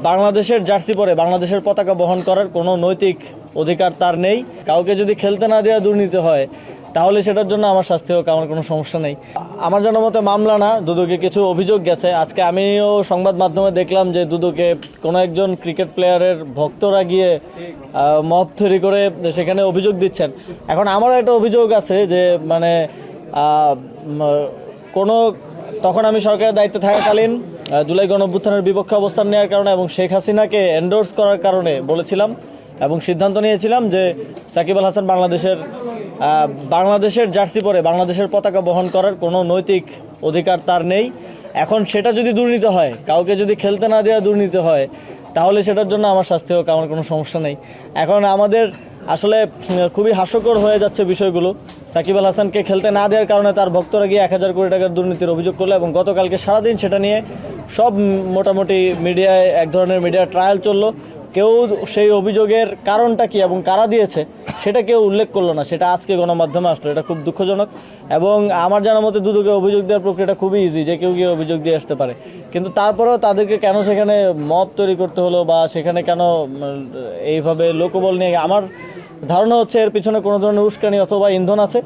বাংলাদেশের জার্সি পরে বাংলাদেশের পতাকা বহন করার কোনো নৈতিক অধিকার তার নেই। কাউকে যদি খেলতে না দেওয়া দুর্নীতি হয় তাহলে সেটার জন্য আমার শাস্তি হোক, আমার কোনো সমস্যা নেই। আমার জানার মতে মামলা না, দুদুকে কিছু অভিযোগ গেছে। আজকে আমিও সংবাদ মাধ্যমে দেখলাম যে দুদুকে কোনো একজন ক্রিকেট প্লেয়ারের ভক্তরা গিয়ে মব তৈরি করে সেখানে অভিযোগ দিচ্ছেন। এখন আমারও একটা অভিযোগ আছে যে মানে কোনো তখন আমি সরকারের দায়িত্বে থাকাকালীন জুলাই গণঅভ্যুত্থানের বিপক্ষে অবস্থান নেওয়ার কারণে এবং শেখ হাসিনাকে এন্ডোর্স করার কারণে বলেছিলাম এবং সিদ্ধান্ত নিয়েছিলাম যে সাকিব আল হাসান বাংলাদেশের জার্সি পরে বাংলাদেশের পতাকা বহন করার কোনো নৈতিক অধিকার তার নেই। এখন সেটা যদি দুর্নীতি হয়, কাউকে যদি খেলতে না দেওয়া দুর্নীতি হয় তাহলে সেটার জন্য আমার শাস্তি হোক, আমার কোনো সমস্যা নেই। এখন আমাদের আসলে খুবই হাস্যকর হয়ে যাচ্ছে বিষয়গুলো। সাকিব আল হাসানকে খেলতে না দেওয়ার কারণে তার ভক্তরা গিয়ে 1000 কোটি টাকার দুর্নীতির অভিযোগ করলো এবং গতকালকে সারাদিন সেটা নিয়ে সব মোটামুটি মিডিয়ায় এক ধরনের মিডিয়া ট্রায়াল চললো। কেউ সেই অভিযোগের কারণটা কি এবং কারা দিয়েছে সেটা কেউ উল্লেখ করলো না, সেটা আজকে গণমাধ্যমে আসলো। এটা খুব দুঃখজনক এবং আমার জানার মতে দুদুকে অভিযোগ দেওয়ার প্রক্রিয়াটা খুবই ইজি, যে কেউ গিয়ে অভিযোগ দিয়ে আসতে পারে। কিন্তু তারপরেও তাদেরকে কেন সেখানে মব তৈরি করতে হলো বা সেখানে কেন এইভাবে লোকবল নিয়ে, আমার ধারণা হচ্ছে এর পিছনে কোনো ধরনের উস্কানি অথবা ইন্ধন আছে।